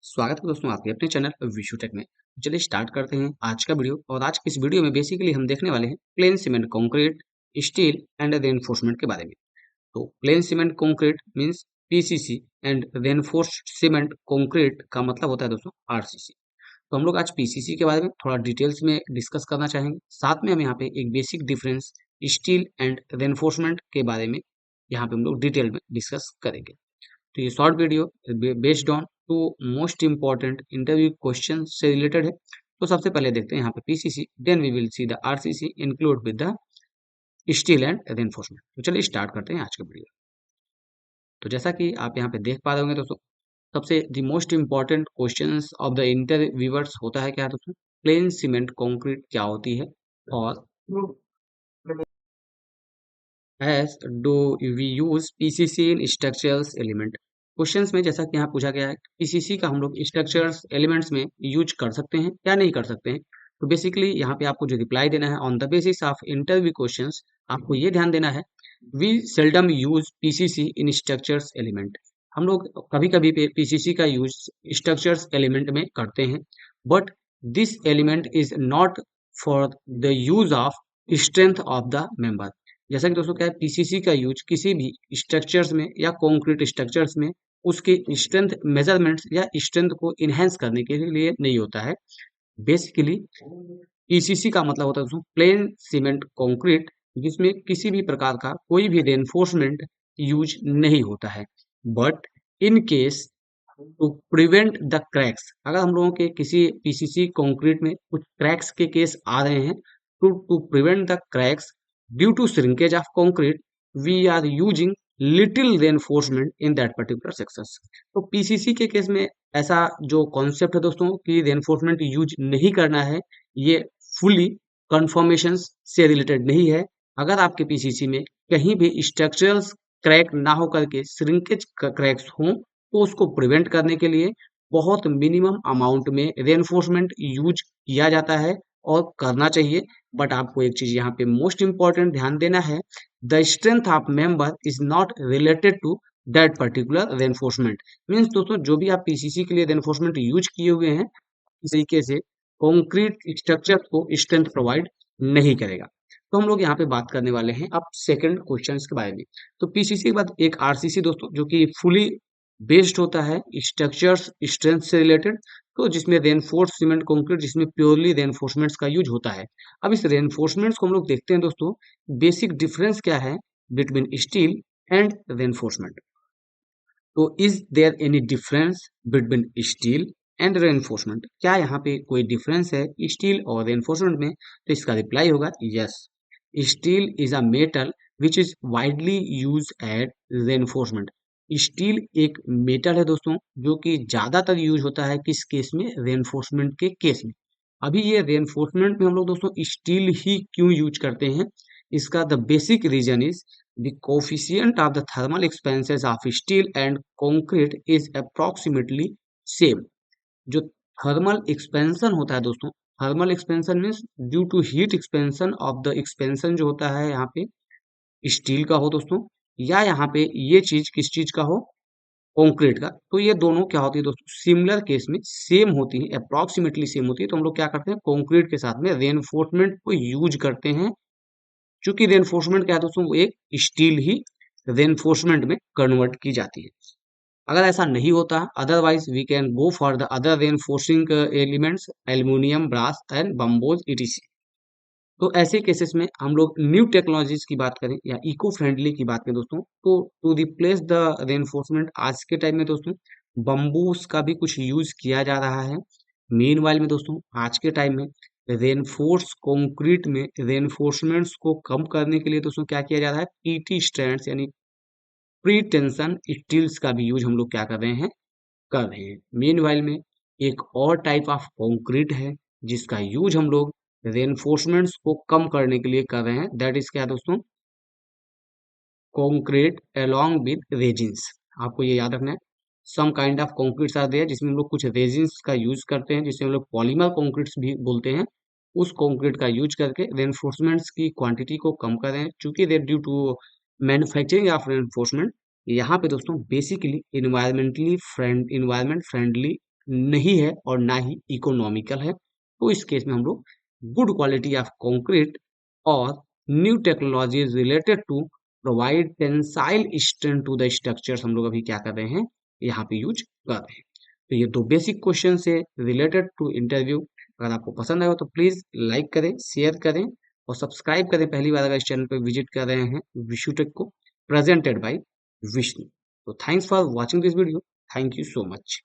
स्वागत है दोस्तों आपके अपने चैनल विशु टेक में। चलिए स्टार्ट करते हैं आज का वीडियो। और आज की इस वीडियो में बेसिकली हम देखने वाले हैं plane cement concrete, steel and reinforcement के बारे में। तो plane cement concrete means PCC and reinforced cement concrete का मतलब होता है दोस्तों आरसीसी। तो हम लोग आज पीसीसी के बारे में थोड़ा डिटेल्स में डिस्कस करना चाहेंगे। साथ में हम यहाँ पे एक basic difference steel and reinforcement के बारे में यहाँ पे हम लोग डिटेल में डिस्कस करेंगे। तो ये short video based on two most important interview question से रिलेटेड है। तो सबसे पहले देखते हैं यहाँ पे PCC, then we will see the RCC include with the steel and reinforcement. तो चलिए स्टार्ट करते हैं आज का वीडियो। तो जैसा कि आप यहाँ पे देख पा रहे होंगे दोस्तों, सबसे the most important questions of the interviewers होता है क्या दोस्तों, प्लेन सीमेंट कंक्रीट क्या होती है और as do we use PCC in structures element। Questions में जैसा कि यहाँ पूछा गया है पीसीसी का हम लोग स्ट्रक्चर्स एलिमेंट्स में यूज कर सकते हैं या नहीं कर सकते हैं। तो बेसिकली यहाँ पे आपको जो रिप्लाई देना है on the basis of interview questions, आपको ये ध्यान देना है we seldom use PCC in structures element. हम लोग कभी कभी पे पीसीसी का यूज स्ट्रक्चर्स एलिमेंट में करते हैं, but this element is not for the use of strength of the member. जैसा कि दोस्तों क्या है, पीसीसी का यूज किसी भी स्ट्रक्चर्स में या कॉन्क्रीट स्ट्रक्चर्स में उसके स्ट्रेंथ मेजरमेंट्स या स्ट्रेंथ को इनहेंस करने के लिए नहीं होता है। बेसिकली पीसीसी का मतलब होता है दोस्तों प्लेन सीमेंट कंक्रीट, जिसमें किसी भी प्रकार का कोई भी रेनफोर्समेंट यूज नहीं होता है। But in case to prevent the cracks, अगर हम लोगों के किसी पीसीसी कंक्रीट में कुछ क्रैक्स के केस आ रहे हैं, to prevent the cracks due to shrinkage of concrete we are using little reinforcement in that particular sections. तो पीसीसी के केस में ऐसा जो कॉन्सेप्ट है दोस्तों कि रेनफोर्समेंट यूज नहीं करना है, ये फुली कंफर्मेशन से रिलेटेड नहीं है। अगर आपके पीसीसी में कहीं भी स्ट्रक्चरल क्रैक ना होकर के श्रिंकेज क्रैक्स हों, तो उसको प्रिवेंट करने के लिए बहुत मिनिमम अमाउंट में रेनफोर्समेंट यूज किया जाता है और करना चाहिए। बट आपको एक चीज यहाँ पे मोस्ट इंपॉर्टेंट ध्यान देना है, the strength of member is not related to that particular reinforcement. Means दोस्तों जो भी आप पीसीसी के लिए रेनफोर्समेंट यूज किए हुए हैं, इस तरीके से कॉन्क्रीट स्ट्रक्चर को स्ट्रेंथ प्रोवाइड नहीं करेगा। तो हम लोग यहाँ पे बात करने वाले हैं अब सेकंड क्वेश्चन के बारे में। तो पीसीसी के बाद एक आरसीसी दोस्तों जो कि फुली बेस्ड होता है स्ट्रक्चर्स स्ट्रेंथ से रिलेटेड, तो जिसमें रेनफोर्स सीमेंट कंक्रीट, जिसमें प्योरली रेनफोर्समेंट्स का यूज होता है। अब इस रेनफोर्समेंट्स को हम लोग देखते हैं दोस्तों, बेसिक डिफरेंस क्या है बिटवीन स्टील एंड रेनफोर्समेंट। तो is there any difference between steel and reinforcement, क्या यहाँ पे कोई डिफरेंस है स्टील और रेनफोर्समेंट में? तो इसका रिप्लाई होगा yes. Steel is a metal which is widely use at reinforcement. Steel एक मेटल है दोस्तों जो कि ज्यादातर यूज होता है किस केस में, रेनफोर्समेंट के केस में। अभी ये रेनफोर्समेंट में हम लोग दोस्तों स्टील ही क्यों यूज करते हैं, इसका the basic reason is the coefficient of the thermal expanses of steel and concrete is approximately same। जो थर्मल एक्सपेंशन होता है दोस्तों, thermal expansion means due to heat expansion of the expansion जो होता है यहाँ पे स्टील का हो दोस्तों, या यहाँ पे ये चीज किस चीज का हो, कंक्रीट का। तो ये दोनों क्या होती है दोस्तों, सिमिलर केस में सेम होती है, अप्रोक्सीमेटली सेम होती है। तो हम लोग क्या करते हैं, कंक्रीट के साथ में रेनफोर्समेंट को यूज करते हैं। चूंकि रेनफोर्समेंट क्या है दोस्तों, वो एक स्टील ही रेनफोर्समेंट में कन्वर्ट की जाती है। अगर ऐसा नहीं होता, otherwise we can go for the other reinforcing elements, aluminium, brass and bamboos etc. तो ऐसे केसेस में हम लोग न्यू टेक्नोलॉजीज की बात करें या इको फ्रेंडली की बात करें दोस्तों, तो टू रिप्लेस द रेनफोर्समेंट आज के टाइम में दोस्तों बम्बूस का भी कुछ यूज किया जा रहा है। मीनवाइल में दोस्तों आज के टाइम में रेनफोर्स कंक्रीट में रेनफोर्समेंट्स को कम करने के लिए दोस्तों क्या किया जा रहा है, पीटी स्ट्रैंड्स यानी प्री टेंशन स्टील्स का भी यूज हम लोग क्या कर रहे हैं, कर रहे हैं। मीनवाइल में एक और टाइप ऑफ कंक्रीट है जिसका यूज हम लोग रेनफोर्समेंट्स को कम करने के लिए कर रहे हैं, दैट इज क्या दोस्तों, कंक्रीट अलोंग विद रेजिन्स। आपको ये याद रखना है, some kind of concretes are there जिसमें हम लोग कुछ रेजिन्स का यूज करते हैं, जिसे हम लोग पॉलीमर कंक्रीट्स भी बोलते हैं। उस कंक्रीट का यूज करके रेनफोर्समेंट्स की क्वांटिटी को कम कर रहे हैं, चूंकि they due to manufacturing of reinforcement यहाँ पे दोस्तों बेसिकली इन्वायरमेंट फ्रेंडली नहीं है और ना ही इकोनॉमिकल है। तो इस केस में हम लोग गुड क्वालिटी ऑफ कंक्रीट और new technologies related to provide tensile strength to the structures हम लोग अभी क्या कर रहे हैं, यहाँ पे यूज कर रहे हैं। तो ये दो बेसिक क्वेश्चन से रिलेटेड टू इंटरव्यू। अगर आपको पसंद आए तो प्लीज लाइक करें, शेयर करें और सब्सक्राइब करें। पहली बार अगर इस चैनल पर विजिट कर रहे हैं विशुटेक को, प्रेजेंटेड बाय विष्णु। तो thanks for watching this video. Thank you so much.